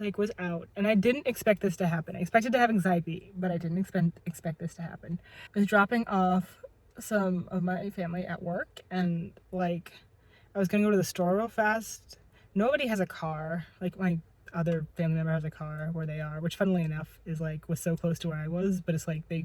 Like was out, and I didn't expect this to happen. I expected to have anxiety, but I didn't expect this to happen. I was dropping off some of my family at work, and like I was gonna go to the store real fast. Nobody has a car. Like my other family member has a car where they are, which funnily enough is like was so close to where I was, but it's like they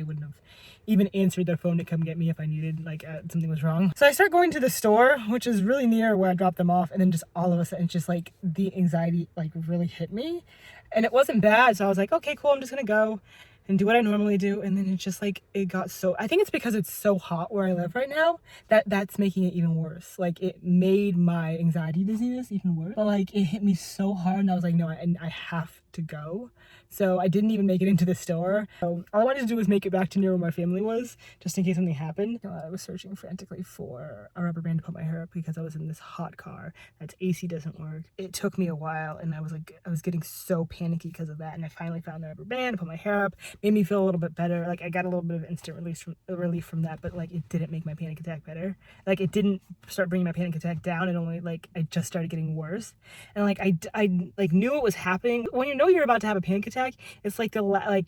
wouldn't have even answered their phone to come get me if I needed, like something was wrong. So I start going to the store, which is really near where I dropped them off, and then just all of a sudden just like the anxiety like really hit me, and it wasn't bad. So I was like, okay, cool, I'm just gonna go and do what I normally do. And then it just like it got so, I think it's because it's so hot where I live right now that's making it even worse. Like it made my anxiety dizziness even worse, but like it hit me so hard, and I was like, no, I have to go. So I didn't even make it into the store. So all I wanted to do was make it back to near where my family was, just in case something happened. I was searching frantically for a rubber band to put my hair up because I was in this hot car that's AC doesn't work. It took me a while, and I was getting so panicky because of that. And I finally found the rubber band, put my hair up, made me feel a little bit better. Like I got a little bit of instant relief from that, but like it didn't make my panic attack better. Like it didn't start bringing my panic attack down. It only like I just started getting worse. And like I like knew it was happening. When you know you're about to have a panic attack, it's like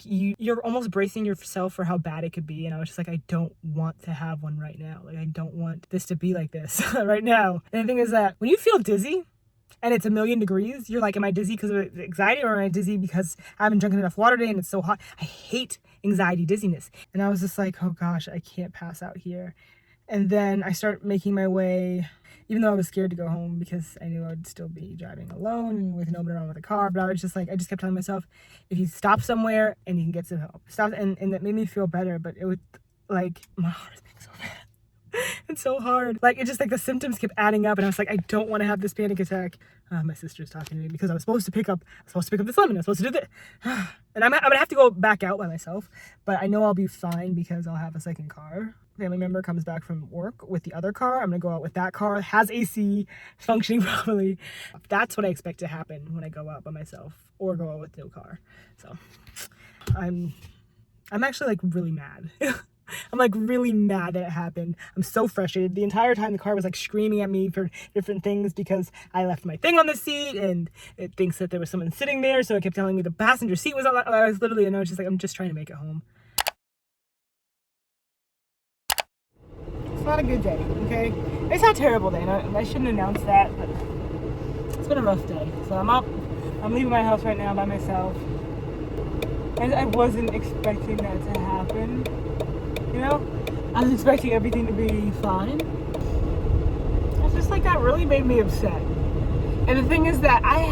you're almost bracing yourself for how bad it could be. And I was just like, I don't want to have one right now. Like I don't want this to be like this right now. And the thing is that when you feel dizzy and it's 1,000,000 degrees, you're like, am I dizzy because of anxiety, or am I dizzy because I haven't drank enough water today and it's so hot? I hate anxiety dizziness. And I was just like, oh gosh, I can't pass out here. And then I start making my way, even though I was scared to go home because I knew I'd still be driving alone with nobody around with a car. But I was just like, I just kept telling myself, if you stop somewhere and you can get some help, stop. And that made me feel better. But it would, like, my heart is being so bad. It's so hard. Like, it just, like, the symptoms kept adding up. And I was like, I don't want to have this panic attack. My sister's talking to me because I was supposed to pick up this lemon. I was supposed to do this. And I'm going to have to go back out by myself. But I know I'll be fine because I'll have a second car. Family member comes back from work with the other car. I'm gonna go out with that car, has AC, functioning properly. That's what I expect to happen when I go out by myself or go out with no car. So I'm actually like really mad. I'm like really mad that it happened. I'm so frustrated. The entire time the car was like screaming at me for different things because I left my thing on the seat and it thinks that there was someone sitting there. So it kept telling me the passenger seat was on. I was literally, and I was just like, I'm just trying to make it home. It's not a good day, okay? It's not a terrible day, and I shouldn't announce that, but it's been a rough day. So I'm up, I'm leaving my house right now by myself. And I wasn't expecting that to happen, you know? I was expecting everything to be fine. It's just like that really made me upset. And the thing is that I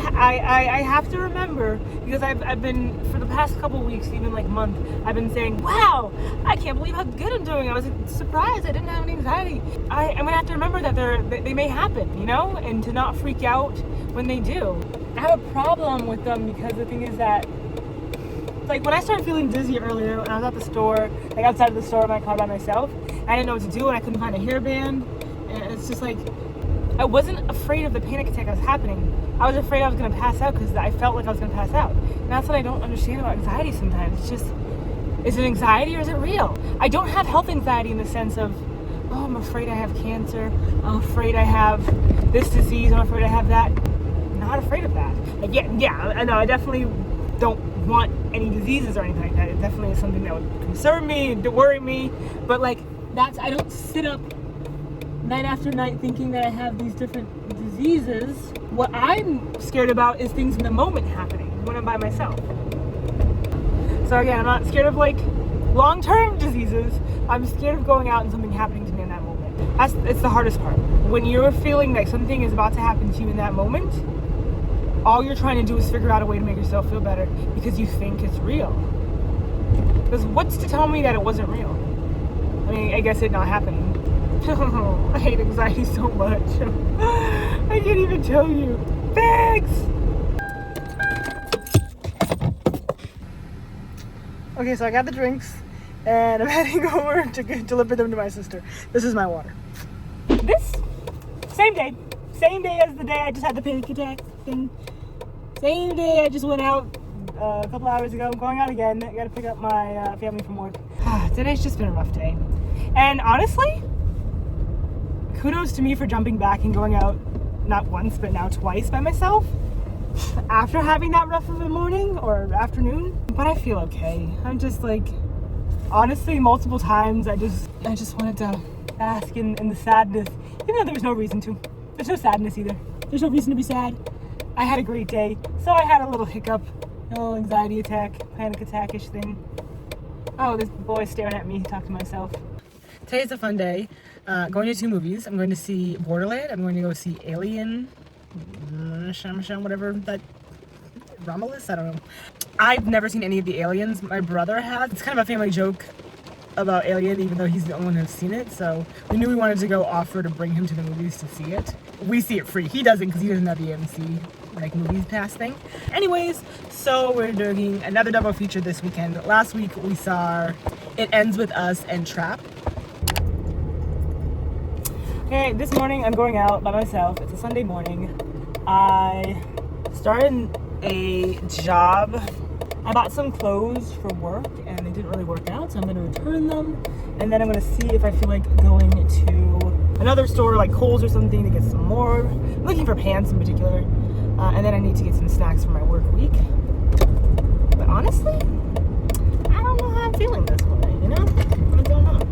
have to remember, because I've been, for the past couple weeks, even like month, I've been saying, wow, I can't believe how good I'm doing. I was surprised I didn't have any anxiety. I'm gonna have to remember that they may happen, you know, and to not freak out when they do. I have a problem with them because the thing is that, like when I started feeling dizzy earlier, when I was at the store, like outside of the store in my car by myself, I didn't know what to do and I couldn't find a hairband, and it's just like, I wasn't afraid of the panic attack that was happening. I was afraid I was going to pass out because I felt like I was going to pass out. And that's what I don't understand about anxiety sometimes. It's just, is it anxiety or is it real? I don't have health anxiety in the sense of, oh, I'm afraid I have cancer. I'm afraid I have this disease. I'm afraid I have that. I'm not afraid of that. Like, yeah, I know. I definitely don't want any diseases or anything like that. It definitely is something that would concern me and worry me. But like, I don't sit up night after night thinking that I have these different diseases. What I'm scared about is things in the moment happening when I'm by myself. So again, I'm not scared of like long-term diseases. I'm scared of going out and something happening to me in that moment. It's the hardest part. When you're feeling like something is about to happen to you in that moment, all you're trying to do is figure out a way to make yourself feel better because you think it's real. Because what's to tell me that it wasn't real? I mean, I guess it not happening. I hate anxiety so much. I can't even tell you. Thanks! Okay, so I got the drinks and I'm heading over to deliver them to my sister. This is my water. This, same day as the day I just had the panic attack thing. Same day I just went out a couple hours ago. I'm going out again. I gotta pick up my family from work. Today's just been a rough day. And honestly, kudos to me for jumping back and going out not once, but now twice by myself after having that rough of a morning or afternoon. But I feel okay. I'm just like, honestly, multiple times I just wanted to bask in the sadness, even though there was no reason to. There's no sadness either. There's no reason to be sad. I had a great day, so I had a little hiccup, a little anxiety attack, panic attack-ish thing. Oh, this boy's staring at me, talk to myself. Today's a fun day. Going to 2 movies. I'm going to see Borderland. I'm going to go see Alien, whatever that Romulus, I don't know. I've never seen any of the Aliens. My brother has. It's kind of a family joke about Alien, even though he's the only one who's seen it. So we knew we wanted to go offer to bring him to the movies to see it. We see it free. He doesn't because he doesn't have the AMC like movies pass thing. Anyways, so we're doing another double feature this weekend. Last week we saw It Ends With Us and Trap. Okay, this morning I'm going out by myself. It's a Sunday morning. I started a job. I bought some clothes for work and they didn't really work out, so I'm going to return them. And then I'm going to see if I feel like going to another store like Kohl's or something to get some more. I'm looking for pants in particular. And then I need to get some snacks for my work week. But honestly, I don't know how I'm feeling this morning, you know? I don't know.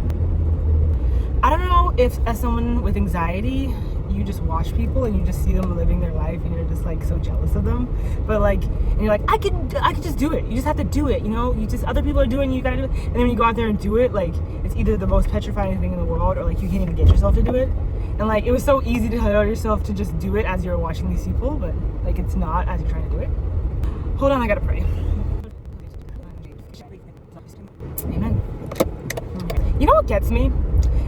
I don't know if as someone with anxiety, you just watch people and you just see them living their life and you're just like so jealous of them. But like, and you're like, I could just do it. You just have to do it, you know? You just, other people are doing it, you gotta do it. And then when you go out there and do it, like, it's either the most petrifying thing in the world or like you can't even get yourself to do it. And like, it was so easy to tell yourself to just do it as you're watching these people, but like it's not as you're trying to do it. Hold on, I gotta pray. Amen. You know what gets me?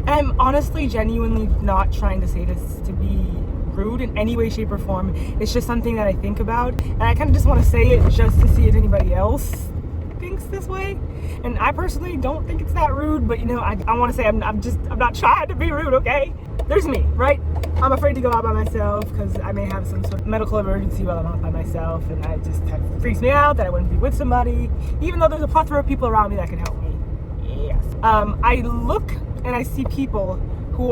And I'm honestly genuinely not trying to say this to be rude in any way, shape, or form. It's just something that I think about. And I kind of just want to say it just to see if anybody else thinks this way. And I personally don't think it's that rude, but you know, I want to say I'm not trying to be rude, okay? There's me, right? I'm afraid to go out by myself because I may have some sort of medical emergency while I'm out by myself, and it just kind of freaks me out that I wouldn't be with somebody, even though there's a plethora of people around me that can help me. Yes. I look and I see people who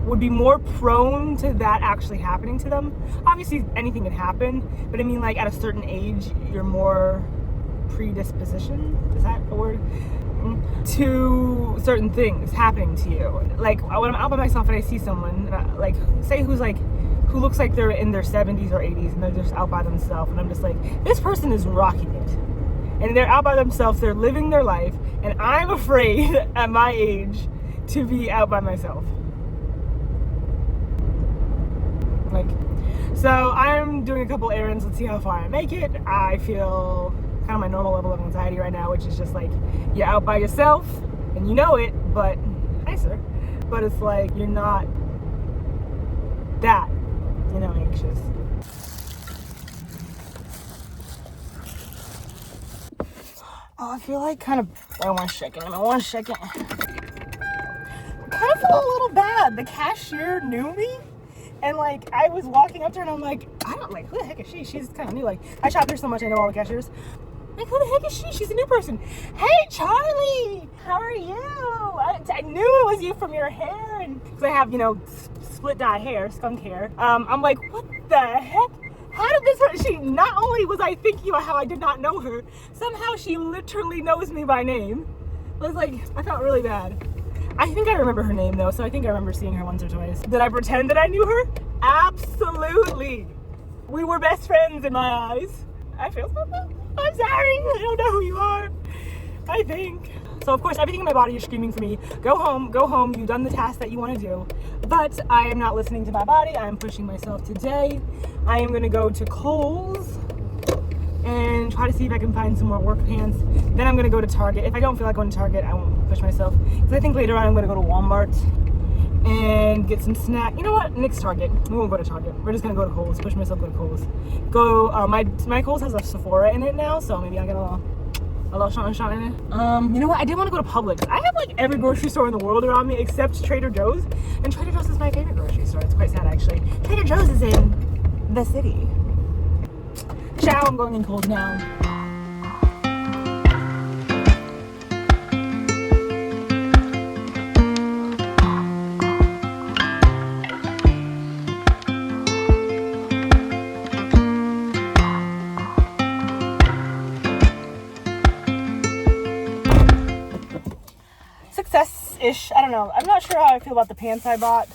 would be more prone to that actually happening to them. Obviously, anything can happen, but I mean, like at a certain age, you're more predisposition. Is that a word? To certain things happening to you. Like when I'm out by myself and I see someone, like say who looks like they're in their 70s or 80s and they're just out by themselves, and I'm just like, this person is rocking it. And they're out by themselves, they're living their life, and I'm afraid at my age to be out by myself. Like, so I'm doing a couple errands. Let's see how far I make it. I feel kind of my normal level of anxiety right now, which is just like, you're out by yourself and you know it, but nicer. But it's like, you're not that, you know, anxious. Oh, I feel like kind of, I want to check it. I kind of feel a little bad. The cashier knew me. And like, I was walking up to her and I'm like, I don't like, who the heck is she? She's kind of new. Like, I shop here so much, I know all the cashiers. Like, who the heck is she? She's a new person. Hey, Charlie, how are you? I knew it was you from your hair. And because I have, you know, split dye hair, skunk hair. I'm like, what the heck? How did this, she, not only was I thinking about how I did not know her, somehow she literally knows me by name. I was like, I felt really bad. I think I remember her name though, so I think I remember seeing her once or twice. Did I pretend that I knew her? Absolutely. We were best friends in my eyes. I feel so bad. I'm sorry, I don't know who you are, I think. So of course, everything in my body is screaming for me, go home, you've done the task that you want to do. But I am not listening to my body, I am pushing myself today. I am gonna go to Kohl's and try to see if I can find some more work pants. Then I'm gonna go to Target. If I don't feel like going to Target, I won't push myself. Because I think later on I'm gonna go to Walmart and get some snack. You know what? Next Target. We won't go to Target. We're just gonna go to Kohl's. Push myself, go to Kohl's. My Kohl's has a Sephora in it now, so maybe I'll get a little shine in it. You know what? I did want to go to Publix. I have like every grocery store in the world around me except Trader Joe's, and Trader Joe's is my favorite grocery store. It's quite sad actually. Trader Joe's is in the city. Ciao, I'm going in Kohl's now. ish. I don't know. I'm not sure how I feel about the pants I bought.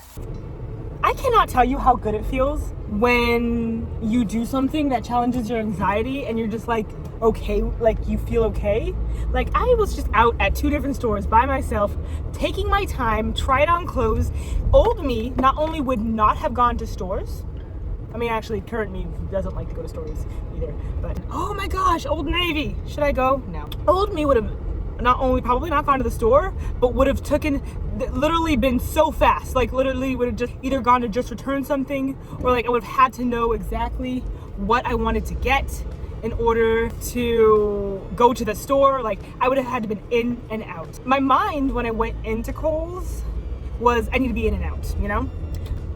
I cannot tell you how good it feels when you do something that challenges your anxiety and you're just like, okay, like you feel okay. Like I was just out at 2 different stores by myself, taking my time, tried on clothes. Old me not only would not have gone to stores, I mean, actually, current me doesn't like to go to stores either, but oh my gosh, Old Navy. Should I go? No. Old me would have not only probably not gone to the store, but would have literally been so fast. Like literally would have just either gone to just return something, or like I would have had to know exactly what I wanted to get in order to go to the store. Like I would have had to been in and out. My mind when I went into Kohl's was I need to be in and out, you know?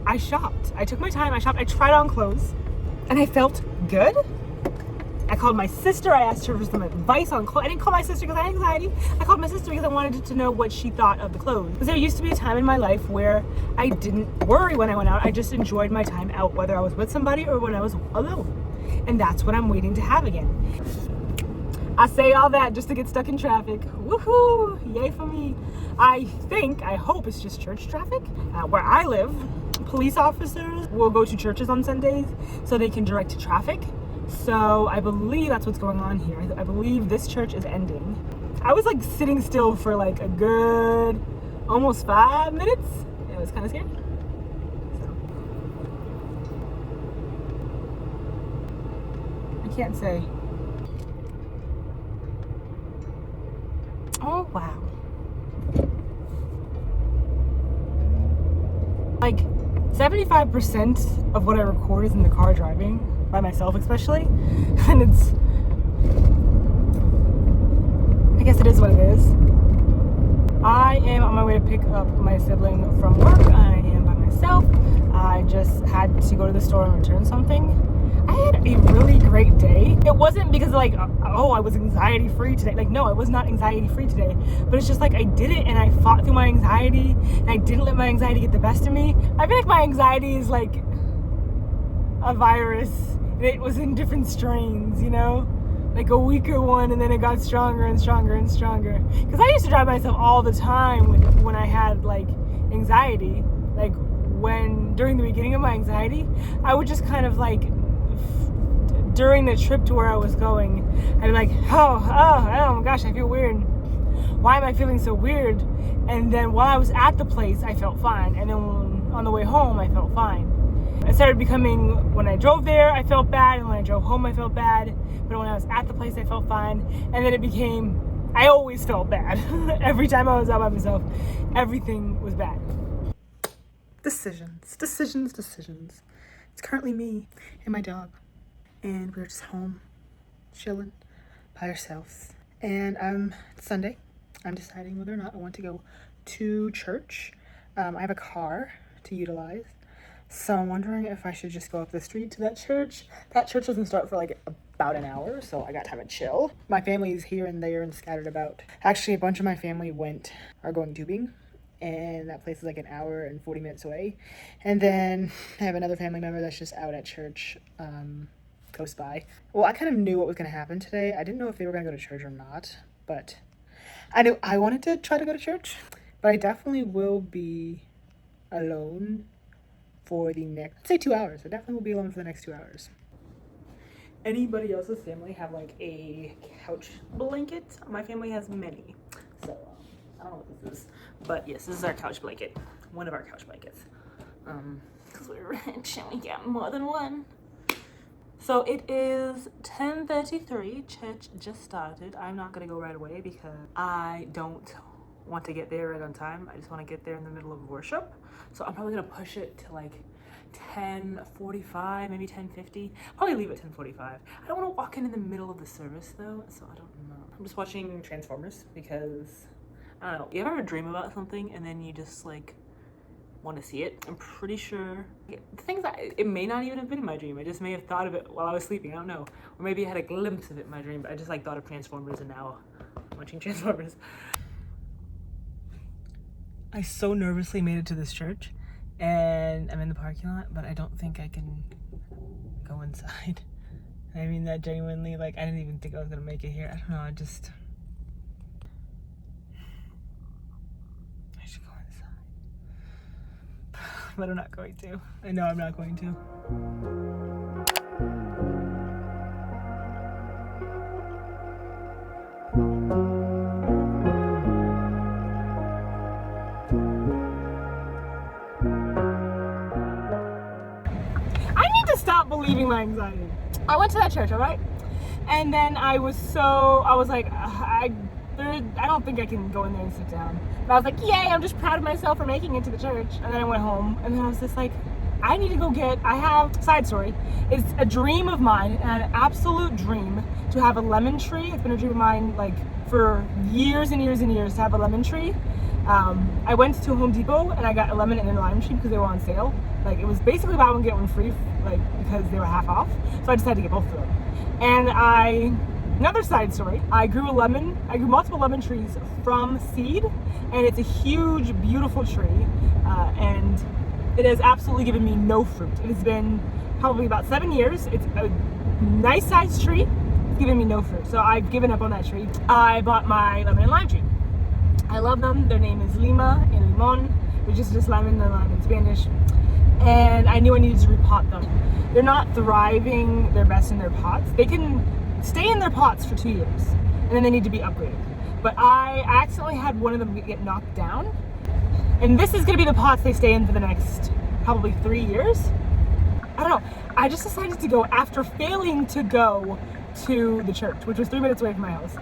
I shopped. I took my time, I shopped, I tried on clothes, and I felt good. I called my sister, I asked her for some advice on clothes. I didn't call my sister because I had anxiety. I called my sister because I wanted to know what she thought of the clothes. Because there used to be a time in my life where I didn't worry when I went out. I just enjoyed my time out, whether I was with somebody or when I was alone. And that's what I'm waiting to have again. I say all that just to get stuck in traffic. Woohoo! Yay for me. I hope it's just church traffic. Where I live, police officers will go to churches on Sundays so they can direct traffic. So I believe that's what's going on here. I believe this church is ending. I was like sitting still for like a good almost 5 minutes. It was kind of scary. So I can't say. Oh wow. Like 75% of what I record is in the car driving, by myself especially, and I guess it is what it is. I am on my way to pick up my sibling from work. I am by myself. I just had to go to the store and return something. I had a really great day. It wasn't because like, oh, I was anxiety free today. Like, no, I was not anxiety free today, but it's just like I did it and I fought through my anxiety and I didn't let my anxiety get the best of me. I feel like my anxiety is like a virus. It was in different strains, you know, like a weaker one, and then it got stronger and stronger and stronger. Because I used to drive myself all the time when I had like anxiety. Like during the beginning of my anxiety, I would just kind of like, during the trip to where I was going, I'd be like, oh my gosh, I feel weird. Why am I feeling so weird? And then while I was at the place, I felt fine. And then on the way home, I felt fine. It started becoming, when I drove there, I felt bad, and when I drove home, I felt bad. But when I was at the place, I felt fine. And then it became, I always felt bad. Every time I was out by myself, everything was bad. Decisions. It's currently me and my dog. And we're just home, chilling by ourselves. And it's Sunday. I'm deciding whether or not I want to go to church. I have a car to utilize. So I'm wondering if I should just go up the street to that church. That church doesn't start for like about an hour, so I got time to chill. My family's here and there and scattered about. Actually, a bunch of my family are going tubing, and that place is like an hour and 40 minutes away. And then I have another family member that's just out at church, close by. Well, I kind of knew what was going to happen today. I didn't know if they were going to go to church or not, but I knew I wanted to try to go to church, but I definitely will be alone for the next, let's say 2 hours. I definitely will be alone for the next 2 hours. Anybody else's family have like a couch blanket? My family has many. So, I don't know what this is. But yes, this is our couch blanket. One of our couch blankets. Because we're rich and we got more than one. So it is 10:33. Church just started. I'm not going to go right away because I don't want to get there right on time. I just want to get there in the middle of worship. So I'm probably going to push it to like 10:45, maybe 10:50. Probably leave at 10:45. I don't want to walk in the middle of the service though, so I don't know. I'm just watching Transformers because, I don't know. You ever dream about something and then you just like want to see it? I'm pretty sure the things that it may not even have been in my dream. I just may have thought of it while I was sleeping. I don't know. Or maybe I had a glimpse of it in my dream, but I just like thought of Transformers and now I'm watching Transformers. I so nervously made it to this church and I'm in the parking lot, but I don't think I can go inside. I mean that genuinely, like, I didn't even think I was gonna make it here. I don't know, I just but I'm not going to. I know I'm not going to. I need to stop believing my anxiety. I went to that church, all right? And then I was like, I don't think I can go in there and sit down. But I was like, yay, I'm just proud of myself for making it to the church. And then I went home, and then I was just like, I need to go side story, it's a dream of mine, an absolute dream, to have a lemon tree. It's been a dream of mine, like, for years and years and years, to have a lemon tree. I went to Home Depot, and I got a lemon and a lime tree because they were on sale. Like, it was basically buy one, get one free, like, because they were half off. So I decided to get both of them. And another side story, I grew multiple lemon trees from seed, and it's a huge, beautiful tree, and it has absolutely given me no fruit. It has been probably about 7 years. It's a nice sized tree. It's given me no fruit. So I've given up on that tree. I bought my lemon and lime tree. I love them. Their name is Lima and Limon, which is just lemon and lime in Spanish. And I knew I needed to repot them. They're not thriving their best in their pots. They can stay in their pots for 2 years, and then they need to be upgraded. But I accidentally had one of them get knocked down. And this is gonna be the pots they stay in for the next probably 3 years. I don't know. I just decided to go after failing to go to the church, which was 3 minutes away from my house.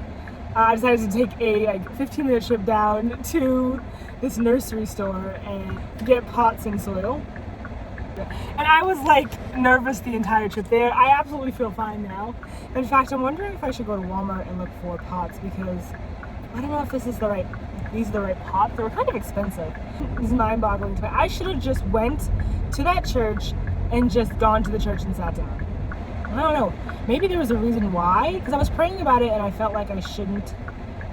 I decided to take a 15-minute trip down to this nursery store and get pots and soil. And I was like nervous the entire trip there. I absolutely feel fine now. In fact, I'm wondering if I should go to Walmart and look for pots, because I don't know if these are the right pots. They were kind of expensive. It's mind-boggling to me. I should have just went to that church and just gone to the church and sat down. I don't know. Maybe there was a reason why, because I was praying about it and I felt like I shouldn't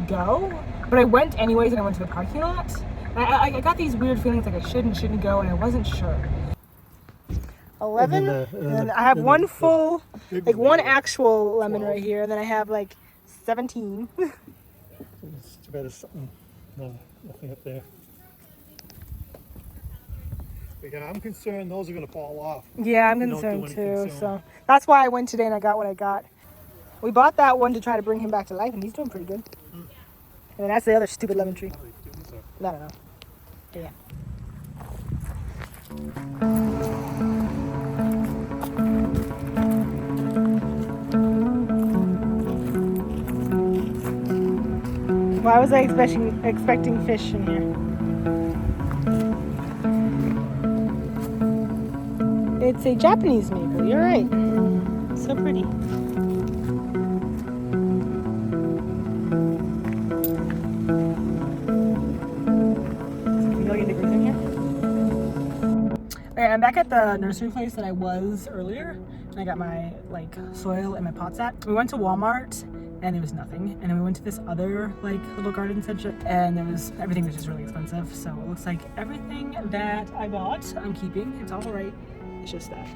go. But I went anyways, and I went to the parking lot. I got these weird feelings like I shouldn't go, and I wasn't sure. 11, and I have one full, like one actual lemon right here, and then I have like 17. It's too bad there's something, nothing up there. Yeah, I'm concerned those are going to fall off. Yeah, I'm concerned too, so that's why I went today and I got what I got. We bought that one to try to bring him back to life, and he's doing pretty good. And then that's the other stupid lemon tree. I don't know. But yeah. Why was I expecting fish in here? It's a Japanese maple, you're right. So pretty. Alright, I'm back at the nursery place that I was earlier, and I got my soil and my pots at. We went to Walmart and there was nothing, and then we went to this other little garden center, and everything was just really expensive. So it looks like everything that I bought I'm keeping. It's all right. It's just that.